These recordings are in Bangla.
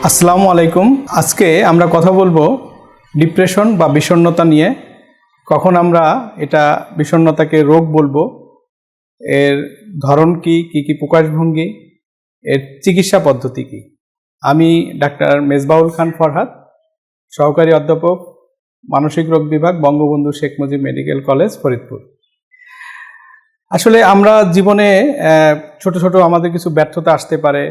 আসসালামু আলাইকুম। আজকে আমরা কথা বলবো ডিপ্রেশন বা বিষণ্ণতা নিয়ে। কখন আমরা এটা বিষণ্ণতাকে রোগ বলবো, এর ধরন কি কি প্রকাশভঙ্গি, এর চিকিৎসা পদ্ধতি কি। আমি ডাক্তার মেজবাউল খান ফরহাদ, সহকারী অধ্যাপক, মানসিক রোগ বিভাগ, বঙ্গবন্ধু শেখ মুজিব মেডিকেল কলেজ, ফরিদপুর। আসলে আমরা জীবনে ছোট ছোট আমাদের কিছু ব্যর্থতা আসতে পারে,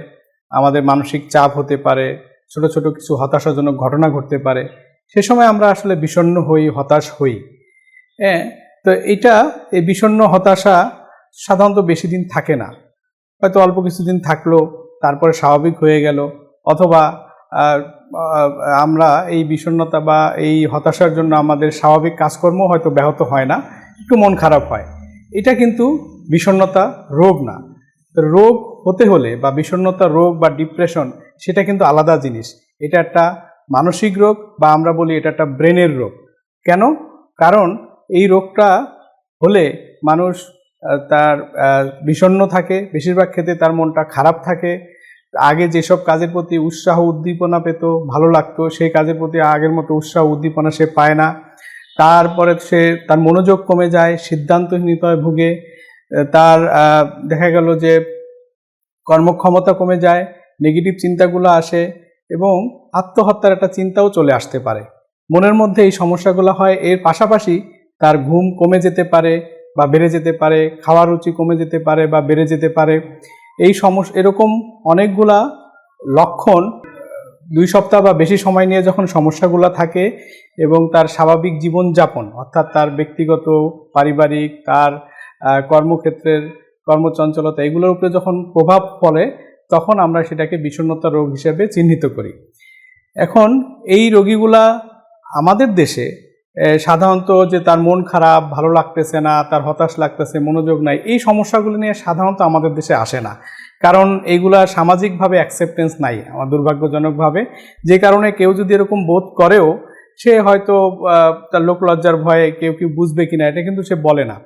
আমাদের মানসিক চাপ হতে পারে, ছোট ছোট কিছু হতাশাজনক ঘটনা ঘটতে পারে। সে সময় আমরা আসলে বিষণ্ণ হই, হতাশ হই। তো এই বিষণ্ণ হতাশা সাধারণত বেশি দিন থাকে না, হয়তো অল্প কিছুদিন থাকলো, তারপরে স্বাভাবিক হয়ে গেল। অথবা আমরা এই বিষণ্ণতা বা এই হতাশার জন্য আমাদের স্বাভাবিক কাজকর্ম হয়তো ব্যাহত হয় না, একটু মন খারাপ হয়। এটা কিন্তু বিষণ্ণতা রোগ না। রোগ হতে হলে বা বিষণ্ণতা রোগ বা ডিপ্রেশন, সেটা কিন্তু আলাদা জিনিস। এটা একটা মানসিক রোগ বা আমরা বলি এটা একটা ব্রেনের রোগ। কেন? কারণ এই রোগটা হলে মানুষ তার বিষণ্ণ থাকে, বেশিরভাগ ক্ষেত্রে তার মনটা খারাপ থাকে। আগে যেসব কাজের প্রতি উৎসাহ উদ্দীপনা পেত, ভালো লাগতো, সেই কাজের প্রতি আগের মতো উৎসাহ উদ্দীপনা সে পায় না। তারপরে তার মনোযোগ কমে যায়, সিদ্ধান্তহীনতায় ভুগে, তার দেখা গেল যে কর্মক্ষমতা কমে যায়, নেগেটিভ চিন্তাগুলো আসে এবং আত্মহত্যার একটা চিন্তাও চলে আসতে পারে। মনের মধ্যে এই সমস্যাগুলো হয়। এর পাশাপাশি তার ঘুম কমে যেতে পারে বা বেড়ে যেতে পারে, খাওয়ার রুচি কমে যেতে পারে বা বেড়ে যেতে পারে। এরকম অনেকগুলা লক্ষণ 2 সপ্তাহ বা বেশি সময় নিয়ে যখন সমস্যাগুলো থাকে এবং তার স্বাভাবিক জীবনযাপন, অর্থাৎ তার ব্যক্তিগত, পারিবারিক, তার কর্মক্ষেত্রের কর্মচঞ্চলতা, এগুলোর উপরে যখন প্রভাব পড়ে, তখন আমরা সেটাকে বিষণ্ণতা রোগ হিসেবে চিহ্নিত করি। এখন এই রোগীগুলা আমাদের দেশে সাধারণত যে তার মন খারাপ, ভালো লাগতেছে না, তার হতাশ লাগতেছে, মনোযোগ নাই, এই সমস্যাগুলো নিয়ে সাধারণত আমাদের দেশে আসে না। কারণ এইগুলা সামাজিকভাবে অ্যাকসেপ্টেন্স নাই আমার দুর্ভাগ্যজনকভাবে। যে কারণে কেউ যদি এরকম বোধ করেও, সে হয়তো তার লোকলজ্জার ভয়ে কেউ বুঝবে কিনা এটা কিন্তু সে বলে না।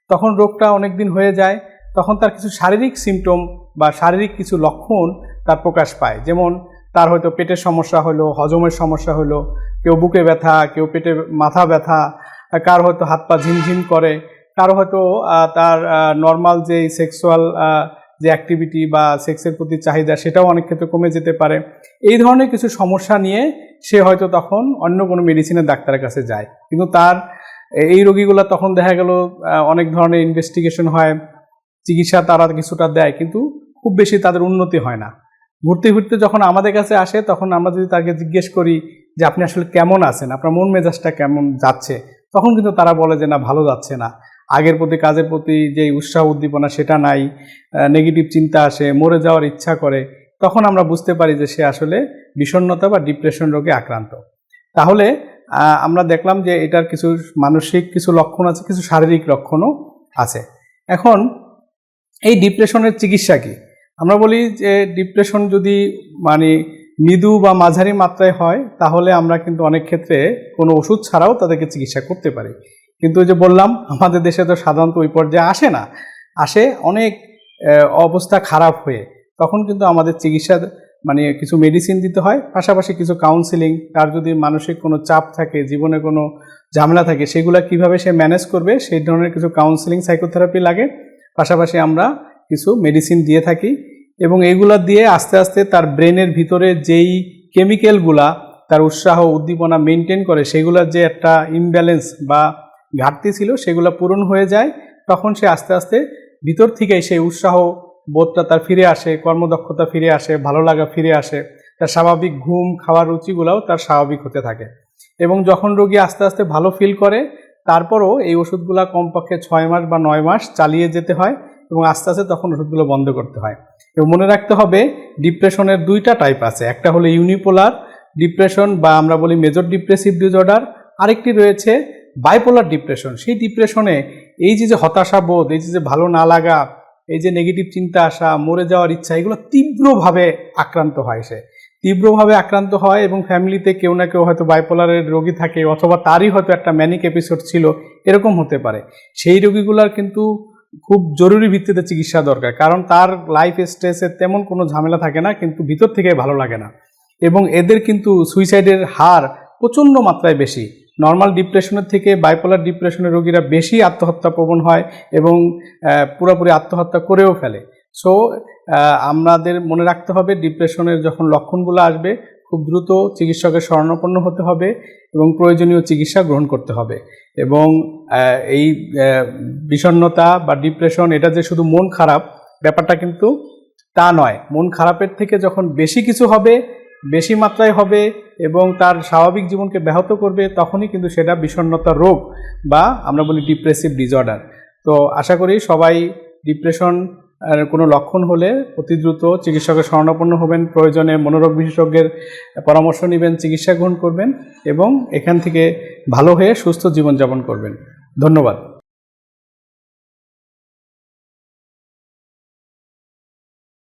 তখন রোগটা অনেক দিন হয়ে যায়, তখন তার কিছু শারীরিক সিমটম বা শারীরিক কিছু লক্ষণ তার প্রকাশ পায়। যেমন তার হয়তো পেটের সমস্যা হলো, হজমের সমস্যা হলো, কেউ বুকে ব্যথা, কেউ পেটে মাথা ব্যথা, কার হয়তো হাত পা ঝিমঝিম করে, কারো হয়তো তার নর্মাল যে সেক্সুয়াল যে অ্যাক্টিভিটি বা সেক্সের প্রতি চাহিদা, সেটাও অনেক ক্ষেত্রে কমে যেতে পারে। এই ধরনের কিছু সমস্যা নিয়ে সে হয়তো তখন অন্য কোনো মেডিসিনের ডাক্তারের কাছে যায়। কিন্তু তার এই রোগীগুলো তখন দেখা গেল অনেক ধরনের ইনভেস্টিগেশন হয়, চিকিৎসা তারা কিছুটা দেয়, কিন্তু খুব বেশি তাদের উন্নতি হয় না। ঘুরতে ঘুরতে যখন আমাদের কাছে আসে, তখন আমরা যদি তাকে জিজ্ঞেস করি যে আপনি আসলে কেমন আছেন, আপনার মন মেজাজটা কেমন যাচ্ছে, তখন কিন্তু তারা বলে যে না, ভালো যাচ্ছে না, আগের প্রতি কাজের প্রতি যে উৎসাহ উদ্দীপনা সেটা নাই, নেগেটিভ চিন্তা আসে, মরে যাওয়ার ইচ্ছা করে। তখন আমরা বুঝতে পারি যে সে আসলে বিষণ্ণতা বা ডিপ্রেশন রোগে আক্রান্ত। তাহলে আমরা দেখলাম যে এটার কিছু মানসিক কিছু লক্ষণ আছে, কিছু শারীরিক লক্ষণও আছে। এখন এই ডিপ্রেশনের চিকিৎসা কি? আমরা বলি যে ডিপ্রেশন যদি মৃদু বা মাঝারি মাত্রায় হয়, তাহলে আমরা কিন্তু অনেক ক্ষেত্রে কোনো ওষুধ ছাড়াও তাদেরকে চিকিৎসা করতে পারি। কিন্তু ওই যে বললাম, আমাদের দেশে তো সাধারণত ওই পর্যায়ে আসে না, আসে অনেক অবস্থা খারাপ হয়ে। তখন কিন্তু আমাদের চিকিৎসা কিছু মেডিসিন দিতে হয়, পাশাপাশি কিছু কাউন্সিলিং, তার যদি মানসিক কোনো চাপ থাকে, জীবনে কোনো ঝামেলা থাকে, সেগুলো কিভাবে সে ম্যানেজ করবে, সেই ধরনের কিছু কাউন্সিলিং, সাইকোথেরাপি লাগে। পাশাপাশি আমরা কিছু মেডিসিন দিয়ে থাকি এবং এইগুলা দিয়ে আস্তে আস্তে তার ব্রেনের ভিতরে যেই কেমিক্যালগুলা তার উৎসাহ উদ্দীপনা মেনটেন করে, সেগুলোর যে একটা ইমব্যালেন্স বা ঘাটতি ছিল, সেগুলো পূরণ হয়ে যায়। তখন সে আস্তে আস্তে ভিতর থেকে সেই উৎসাহ বোধটা তার ফিরে আসে, কর্মদক্ষতা ফিরে আসে, ভালো লাগা ফিরে আসে, তার স্বাভাবিক ঘুম, খাওয়ার রুচিগুলোও তার স্বাভাবিক হতে থাকে। এবং যখন রোগী আস্তে আস্তে ভালো ফিল করে, তারপরও এই ওষুধগুলো কমপক্ষে 6 মাস বা 9 মাস চালিয়ে যেতে হয় এবং আস্তে আস্তে তখন ওষুধগুলো বন্ধ করতে হয়। এবং মনে রাখতে হবে, ডিপ্রেশনের 2টা টাইপ আছে। একটা হলো ইউনিপোলার ডিপ্রেশন বা আমরা বলি মেজর ডিপ্রেসিভ ডিসঅর্ডার, আরেকটি রয়েছে বাইপোলার ডিপ্রেশন। সেই ডিপ্রেশনে এই যে হতাশা বোধ, এই যে ভালো না লাগা, এই যে নেগেটিভ চিন্তা আসা, মরে যাওয়ার ইচ্ছা, এগুলো তীব্রভাবে আক্রান্ত হয়। সে তীব্রভাবে আক্রান্ত হয় এবং ফ্যামিলিতে কেউ না কেউ হয়তো বাইপোলারের রোগী থাকে, অথবা তারই হয়তো একটা ম্যানিক এপিসোড ছিল, এরকম হতে পারে। সেই রোগীগুলোর কিন্তু খুব জরুরি ভিত্তিতে চিকিৎসা দরকার, কারণ তার লাইফ স্টেজে তেমন কোনো ঝামেলা থাকে না, কিন্তু ভিতর থেকে ভালো লাগে না। এবং এদের কিন্তু সুইসাইডের হার প্রচণ্ড মাত্রায় বেশি। নর্মাল ডিপ্রেশনের থেকে বাইপোলার ডিপ্রেশনের রোগীরা বেশি আত্মহত্যা প্রবণ হয় এবং পুরোপুরি আত্মহত্যা করেও ফেলে। সো আমাদের মনে রাখতে হবে, ডিপ্রেশনের যখন লক্ষণগুলো আসবে খুব দ্রুত চিকিৎসকের শরণাপন্ন হতে হবে এবং প্রয়োজনীয় চিকিৎসা গ্রহণ করতে হবে। এবং এই বিষণ্ণতা বা ডিপ্রেশন এটা যে শুধু মন খারাপ ব্যাপারটা কিন্তু তা নয়। মন খারাপের থেকে যখন বেশি কিছু হবে, বেশি মাত্রায় হবে এবং তার স্বাভাবিক জীবনকে ব্যাহত করবে, তখনই কিন্তু সেটা বিষণ্ণতা রোগ বা আমরা বলি ডিপ্রেসিভ ডিসঅর্ডার। তো আশা করি সবাই ডিপ্রেশন কোনো লক্ষণ হলে অতি দ্রুত চিকিৎসকের শরণাপন্ন হবেন, প্রয়োজনে মনোরোগ বিশেষজ্ঞের পরামর্শ নেবেন, চিকিৎসা গ্রহণ করবেন এবং এখান থেকে ভালো হয়ে সুস্থ জীবনযাপন করবেন। ধন্যবাদ।